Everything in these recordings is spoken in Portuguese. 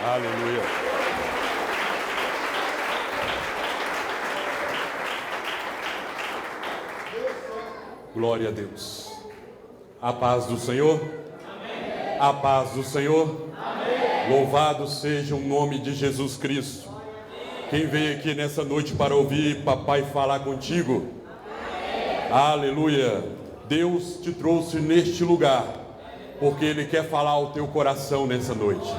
Aleluia. Glória a Deus. A paz do Senhor. Amém. A paz do Senhor. Amém. Louvado seja o nome de Jesus Cristo. Quem veio aqui nessa noite para ouvir papai falar contigo? Amém. Aleluia. Deus te trouxe neste lugar porque Ele quer falar ao teu coração nessa noite.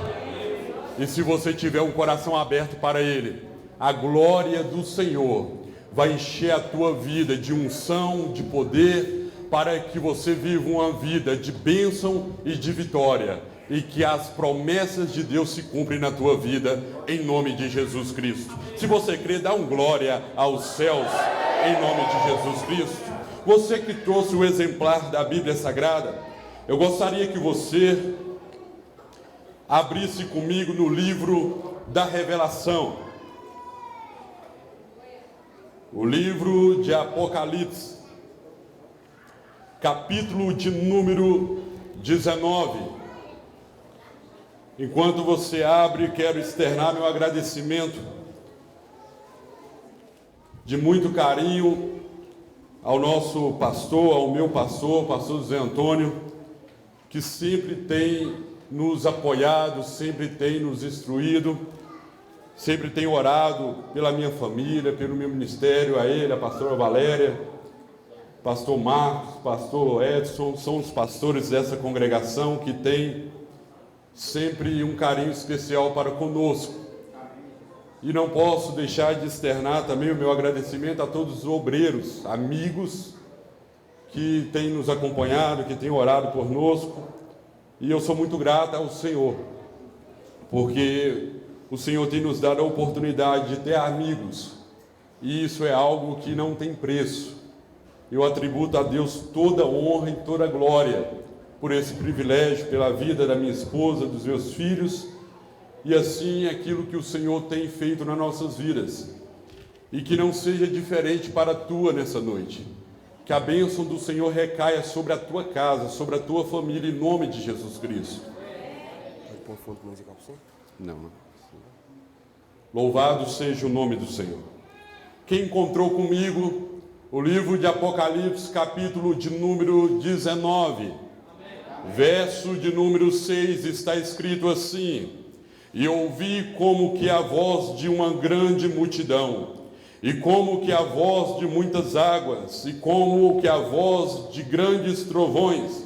E se você tiver um coração aberto para Ele, a glória do Senhor vai encher a tua vida de unção, de poder, para que você viva uma vida de bênção e de vitória, e que as promessas de Deus se cumprem na tua vida, em nome de Jesus Cristo. Se você crê, dá um glória aos céus, em nome de Jesus Cristo. Você que trouxe o exemplar da Bíblia Sagrada, eu gostaria que você abrisse comigo no livro da Revelação. O livro de Apocalipse, capítulo de número 19. Enquanto você abre, quero externar meu agradecimento de muito carinho ao nosso pastor, ao meu pastor, pastor José Antônio, que sempre tem nos apoiado, sempre tem nos instruído, sempre tem orado pela minha família, pelo meu ministério, a ele, a pastora Valéria, pastor Marcos, pastor Edson, são os pastores dessa congregação que tem sempre um carinho especial para conosco. E não posso deixar de externar também o meu agradecimento a todos os obreiros, amigos, que têm nos acompanhado, que têm orado conosco. E eu sou muito grato ao Senhor, porque o Senhor tem nos dado a oportunidade de ter amigos, e isso é algo que não tem preço. Eu atributo a Deus toda a honra e toda a glória por esse privilégio, pela vida da minha esposa, dos meus filhos, e assim aquilo que o Senhor tem feito nas nossas vidas. E que não seja diferente para a tua nessa noite. Que a bênção do Senhor recaia sobre a tua casa, sobre a tua família, em nome de Jesus Cristo. Pode pôr fundo musical para você? Não. Louvado seja o nome do Senhor. Quem encontrou comigo o livro de Apocalipse, capítulo de número 19, verso de número 6, está escrito assim: E ouvi como que a voz de uma grande multidão, e como que a voz de muitas águas, e como que a voz de grandes trovões,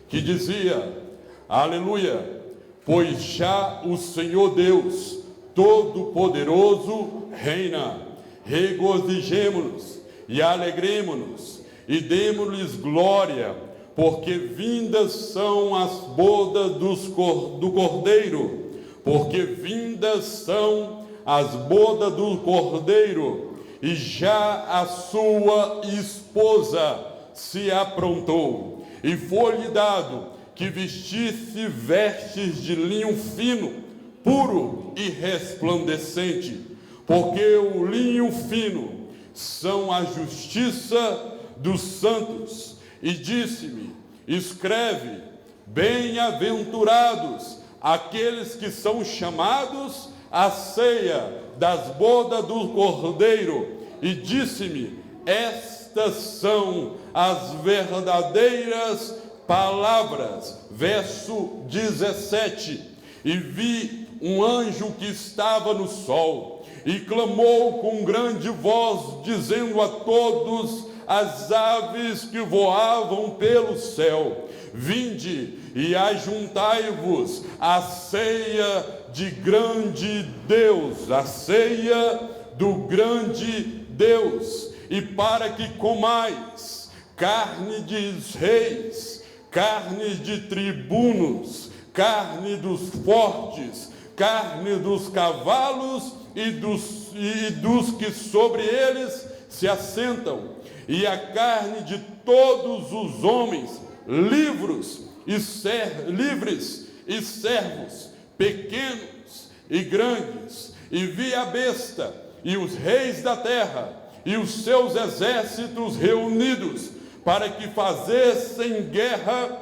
que dizia: Aleluia, pois já o Senhor Deus Todo-Poderoso reina. Regozijemo-nos e alegremo-nos e demo-lhes glória, porque vindas são as bodas do Cordeiro, porque vindas são as bodas do Cordeiro, e já a sua esposa se aprontou, e foi-lhe dado que vestisse vestes de linho fino, puro e resplandecente, porque o linho fino são a justiça dos santos. E disse-me: escreve, bem-aventurados aqueles que são chamados à ceia das bodas do Cordeiro. E disse-me: estas são as verdadeiras palavras. Verso 17: E vi um anjo que estava no sol, e clamou com grande voz, dizendo a todos as aves que voavam pelo céu: vinde e ajuntai-vos à ceia de grande Deus, a ceia do grande Deus, e para que comais carne de reis, carne de tribunos, carne dos fortes, carne dos cavalos e dos que sobre eles se assentam, e a carne de todos os homens, livres e servos, pequenos e grandes. E vi a besta e os reis da terra e os seus exércitos reunidos, para que fazessem guerra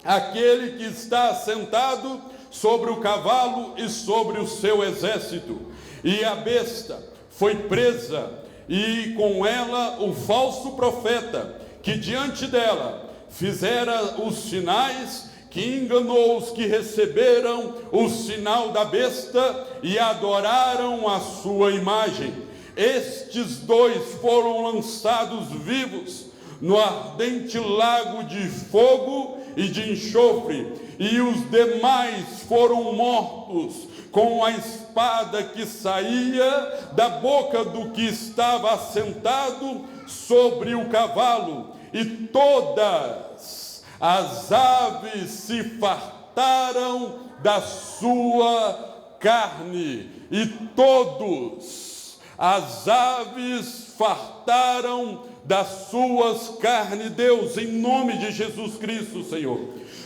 àquele que está assentado sobre o cavalo e sobre o seu exército. E a besta foi presa, e com ela o falso profeta, que diante dela fizera os sinais, que enganou os que receberam o sinal da besta e adoraram a sua imagem. Estes dois foram lançados vivos no ardente lago de fogo e de enxofre, e os demais foram mortos com a espada que saía da boca do que estava assentado sobre o cavalo, e todas as aves se fartaram da sua carne, e todos as aves fartaram das suas carnes. Deus, em nome de Jesus Cristo, Senhor,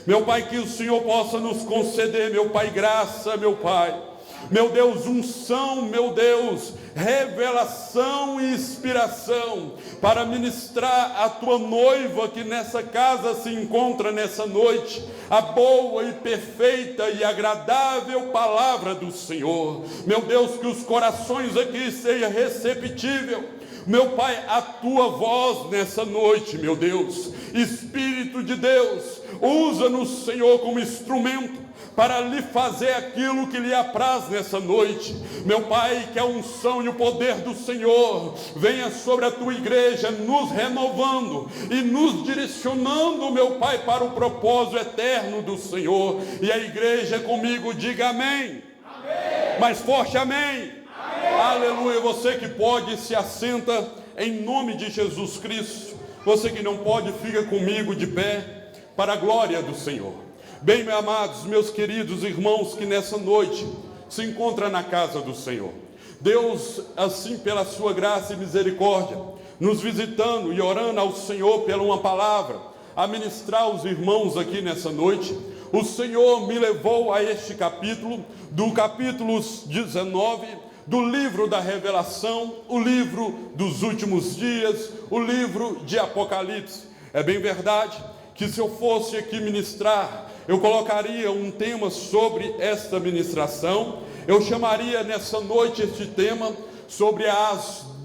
meu Pai, que o Senhor possa nos conceder, meu Pai, graça, meu Pai, meu Deus, unção, meu Deus, revelação e inspiração para ministrar a tua noiva que nessa casa se encontra nessa noite, a boa e perfeita e agradável palavra do Senhor. Meu Deus, que os corações aqui sejam receptíveis, meu Pai, a tua voz nessa noite, meu Deus. Espírito de Deus, usa-nos, Senhor, como instrumento para lhe fazer aquilo que lhe apraz nessa noite. Meu Pai, que a unção e o poder do Senhor venha sobre a tua igreja, nos renovando e nos direcionando, meu Pai, para o propósito eterno do Senhor. E a igreja comigo diga amém. Amém. Mais forte, amém. Amém. Aleluia. Você que pode, se assenta em nome de Jesus Cristo. Você que não pode, fica comigo de pé para a glória do Senhor. Bem, meus amados, meus queridos irmãos que nessa noite se encontram na casa do Senhor. Deus, assim pela sua graça e misericórdia, nos visitando e orando ao Senhor pela uma palavra, a ministrar aos irmãos aqui nessa noite. O Senhor me levou a este capítulo, do capítulo 19, do livro da Revelação, o livro dos últimos dias, o livro de Apocalipse. É bem verdade que se eu fosse aqui ministrar, eu colocaria um tema sobre esta ministração. Eu chamaria nessa noite este tema sobre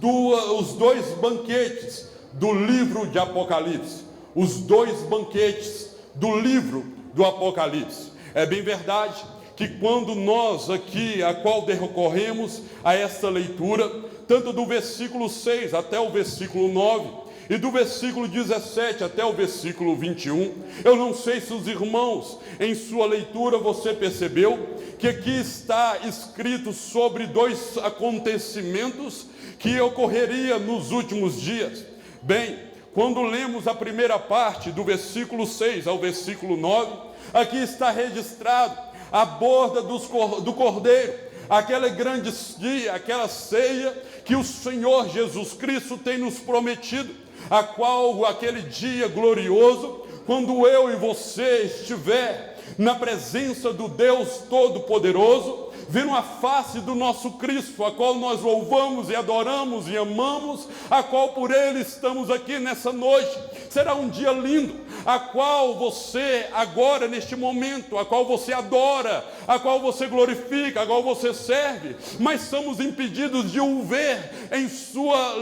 os dois banquetes do livro de Apocalipse. Os dois banquetes do livro do Apocalipse. É bem verdade que quando nós aqui, a qual decorremos a esta leitura, tanto do versículo 6 até o versículo 9, e do versículo 17 até o versículo 21, eu não sei se os irmãos, em sua leitura, você percebeu que aqui está escrito sobre dois acontecimentos que ocorreria nos últimos dias. Bem, quando lemos a primeira parte, do versículo 6 ao versículo 9, aqui está registrado a borda do Cordeiro, aquela grande dia, aquela ceia que o Senhor Jesus Cristo tem nos prometido, a qual aquele dia glorioso, quando eu e você estiver na presença do Deus Todo-Poderoso, vendo a face do nosso Cristo, a qual nós louvamos e adoramos e amamos, a qual por Ele estamos aqui nessa noite. Será um dia lindo, a qual você agora, neste momento, a qual você adora, a qual você glorifica, a qual você serve, mas somos impedidos de o ver em sua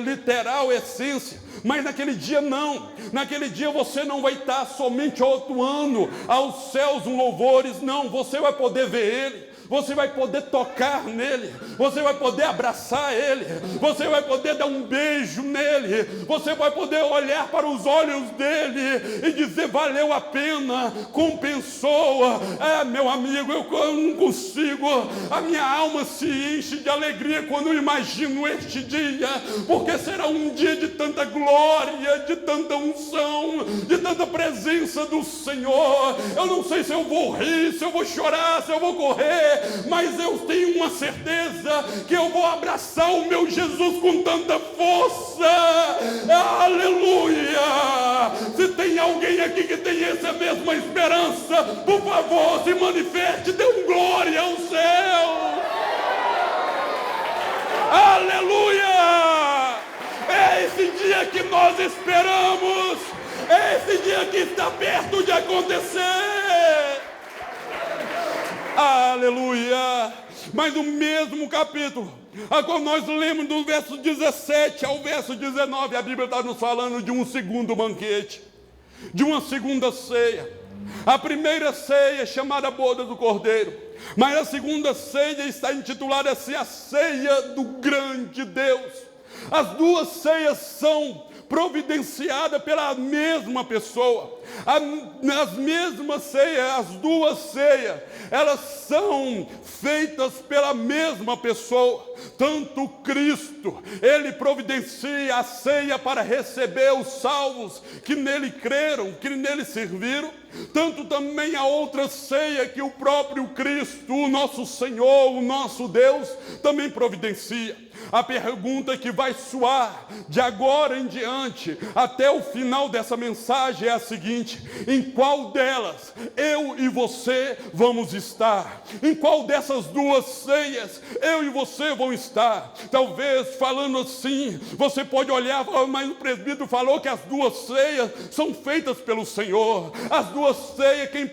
literal essência. Mas naquele dia não, naquele dia você não vai estar somente atuando aos céus um louvores, não, você vai poder ver Ele, você vai poder tocar nele, você vai poder abraçar ele, você vai poder dar um beijo nele, você vai poder olhar para os olhos dele e dizer: valeu a pena, compensou. Meu amigo, eu não consigo, a minha alma se enche de alegria quando eu imagino este dia, porque será um dia de tanta glória, de tanta unção, de tanta presença do Senhor. Eu não sei se eu vou rir, se eu vou chorar, se eu vou correr, mas eu tenho uma certeza que eu vou abraçar o meu Jesus com tanta força. Aleluia! Se tem alguém aqui que tem essa mesma esperança, por favor, se manifeste, dê um glória ao céu. Aleluia! É esse dia que nós esperamos, é esse dia que está perto de acontecer. Aleluia! Mas no mesmo capítulo, quando nós lemos do verso 17 ao verso 19, a Bíblia está nos falando de um segundo banquete, de uma segunda ceia. A primeira ceia é chamada Boda do Cordeiro, mas a segunda ceia está intitulada assim, a ceia do grande Deus. As duas ceias são providenciada pela mesma pessoa. As mesmas ceias, as duas ceias, elas são feitas pela mesma pessoa. Tanto Cristo, Ele providencia a ceia para receber os salvos que nele creram, que nele serviram. Tanto também a outra ceia que o próprio Cristo, o nosso Senhor, o nosso Deus, também providencia. A pergunta que vai soar de agora em diante, até o final dessa mensagem, é a seguinte: em qual delas eu e você vamos estar? Em qual dessas duas ceias eu e você vão estar? Talvez falando assim, você pode olhar e falar, mas o presbítero falou que as duas ceias são feitas pelo Senhor. As duas ceias, quem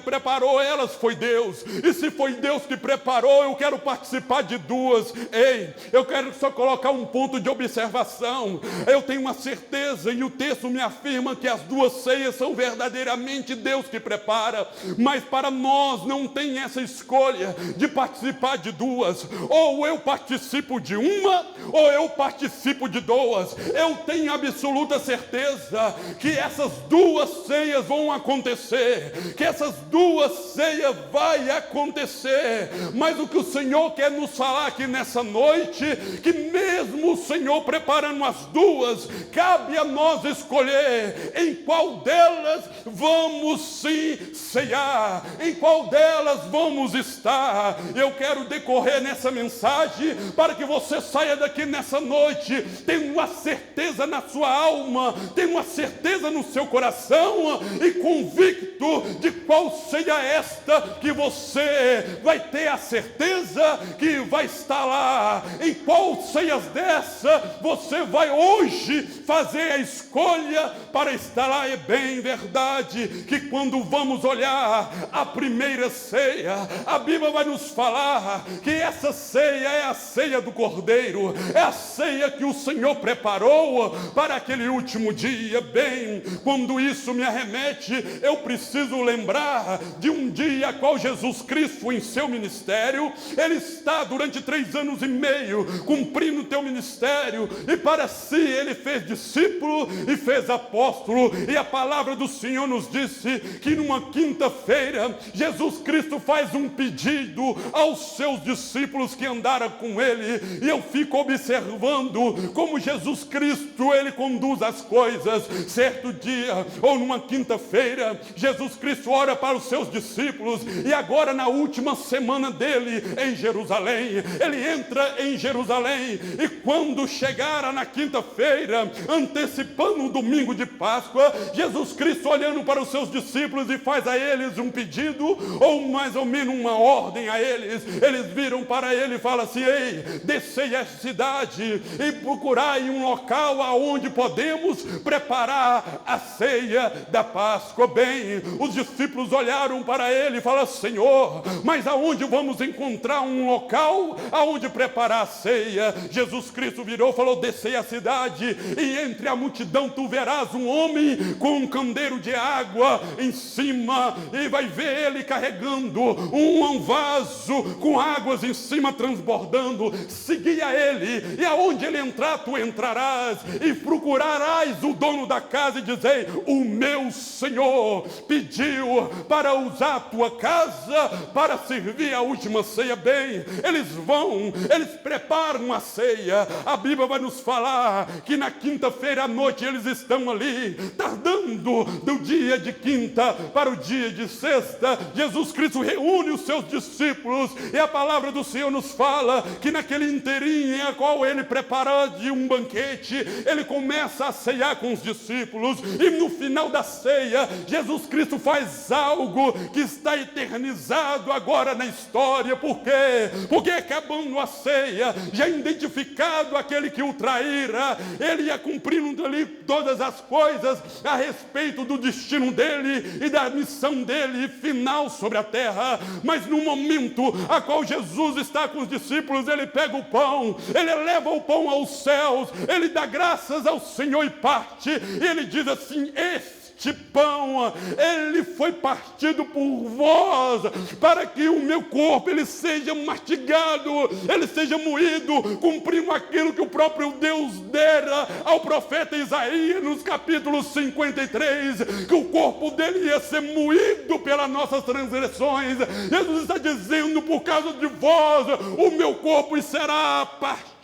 preparou elas foi Deus. E se foi Deus que preparou, eu quero participar de duas. Ei, eu quero só colocar um ponto de observação. Eu tenho uma certeza, e o texto me afirma que as duas ceias são verdadeiramente Deus que prepara, mas para nós não tem essa escolha de participar de duas. Ou eu participo de uma, ou eu participo de duas. Eu tenho absoluta certeza que essas duas ceias vão acontecer, que essas duas ceias vai acontecer. Mas o que o Senhor quer nos falar aqui nessa noite, que mesmo o Senhor preparando as duas, cabe a nós escolher em qual delas vamos sim ceiar, em qual delas vamos estar. Eu quero decorrer nessa mensagem para que você saia daqui nessa noite tendo uma certeza na sua alma, tendo uma certeza no seu coração e convicto de qual ceia esta que você vai ter a certeza que vai estar lá. Em qual ceias dessa você vai hoje fazer a escolha para estar lá? É bem verdade que quando vamos olhar a primeira ceia, a Bíblia vai nos falar que essa ceia é a ceia do Cordeiro, é a ceia que o Senhor preparou para aquele último dia. Bem, quando isso me arremete, eu preciso lembrar de um dia qual Jesus Cristo em seu ministério, Ele está durante 3 anos e meio cumprindo o teu ministério, e para si Ele fez discípulo e fez apóstolo. E a palavra do Senhor nos disse que numa quinta-feira Jesus Cristo faz um pedido aos seus discípulos que andaram com Ele, e eu fico observando como Jesus Cristo, Ele conduz as coisas. Certo dia, ou numa quinta-feira, Jesus Cristo ora para os seus discípulos, e agora na última semana dele em Jerusalém, Ele entra em Jerusalém, e quando chegaram na quinta-feira, antecipando o domingo de Páscoa, Jesus Cristo olhando para os seus discípulos e faz a eles um pedido, ou mais ou menos uma ordem a eles. Eles viram para ele e falam assim: ei, descei a cidade e procurai um local aonde podemos preparar a ceia da Páscoa. Bem, os discípulos olharam para ele e falaram: Senhor, mas aonde vamos encontrar um local aonde preparar a ceia? Jesus Cristo virou e falou: descei a cidade, e entre a multidão tu verás um homem com um candeeiro de água em cima, e vai ver ele carregando um vaso com águas em cima transbordando. Segui a ele, e aonde ele entrar tu entrarás, e procurarás o dono da casa e dizei: o meu Senhor pediu para usar a tua casa para servir a última ceia. Bem, eles preparam a ceia. A Bíblia vai nos falar que na quinta-feira à noite eles estão ali, tardando do dia de quinta para o dia de sexta. Jesus Cristo reúne os seus discípulos, e a palavra do Senhor nos fala que naquele inteirinho em qual ele prepara de um banquete, ele começa a ceiar com os discípulos, e no final da ceia, Jesus Cristo faz algo que está eternizado agora na história. Por quê? Porque acabando a ceia, já identificado aquele que o traíra, ele ia cumprindo ali todas as coisas a respeito do destino dele e da missão dele final sobre a terra. Mas no momento a qual Jesus está com os discípulos, ele pega o pão, ele eleva o pão aos céus, ele dá graças ao Senhor e parte, e ele diz assim: este pão, ele foi partido por vós, para que o meu corpo, ele seja mastigado, ele seja moído, cumprindo aquilo que o próprio Deus dera ao profeta Isaías, nos capítulos 53, que o corpo dele ia ser moído pelas nossas transgressões. Jesus está dizendo: por causa de vós, o meu corpo será partido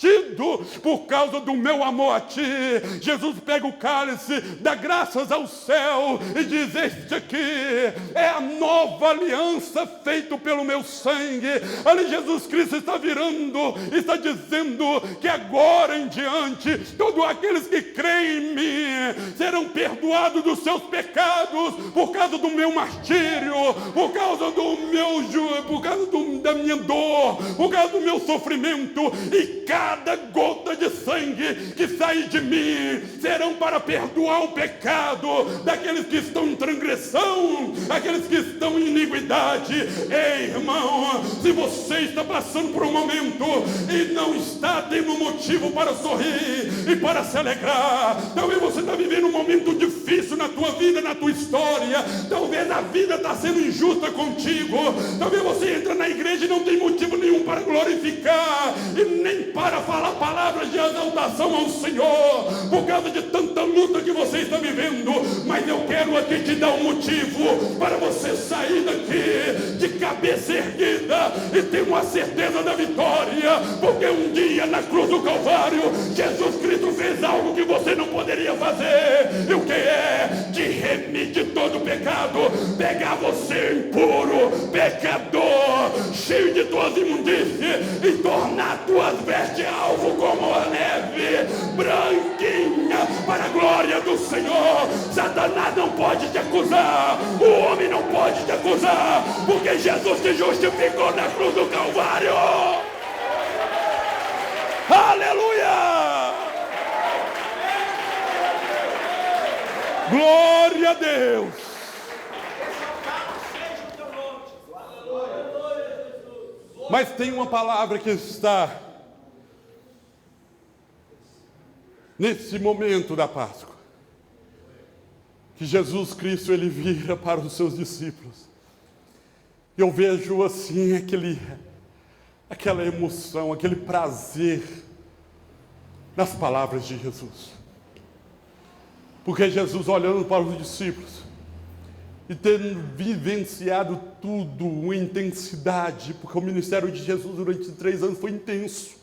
por causa do meu amor a ti. Jesus pega o cálice, dá graças ao céu e diz: este aqui é a nova aliança feita pelo meu sangue. Ali Jesus Cristo está virando, está dizendo que agora em diante todos aqueles que creem em mim serão perdoados dos seus pecados por causa do meu martírio, por causa do meu por causa da minha dor, por causa do meu sofrimento. E cada gota de sangue que sair de mim serão para perdoar o pecado daqueles que estão em transgressão, aqueles que estão em iniquidade. Ei, irmão, se você está passando por um momento e não está tendo motivo para sorrir e para se alegrar, talvez você está vivendo um momento difícil na tua vida, na tua história, talvez a vida está sendo injusta contigo, talvez você entra na igreja e não tem motivo nenhum para glorificar e nem para falar palavras de exaltação ao Senhor, por causa de tanta luta que você está vivendo. Mas eu quero aqui te dar um motivo para você sair daqui de cabeça erguida e ter uma certeza da vitória, porque um dia na cruz do Calvário Jesus Cristo fez algo que você não poderia fazer. E o que é? De remir de todo o pecado, pegar você impuro, pecador, cheio de tuas imundícias, e tornar tuas vestes alvo como a neve, branquinha, para a glória do Senhor. Satanás não pode te acusar, o homem não pode te acusar, porque Jesus te justificou na cruz do Calvário. Aleluia! Glória a Deus! Mas tem uma palavra que está nesse momento da Páscoa, que Jesus Cristo, ele vira para os seus discípulos. Eu vejo assim aquela emoção, aquele prazer nas palavras de Jesus. Porque Jesus, olhando para os discípulos e tendo vivenciado tudo, uma intensidade, porque o ministério de Jesus durante 3 anos foi intenso.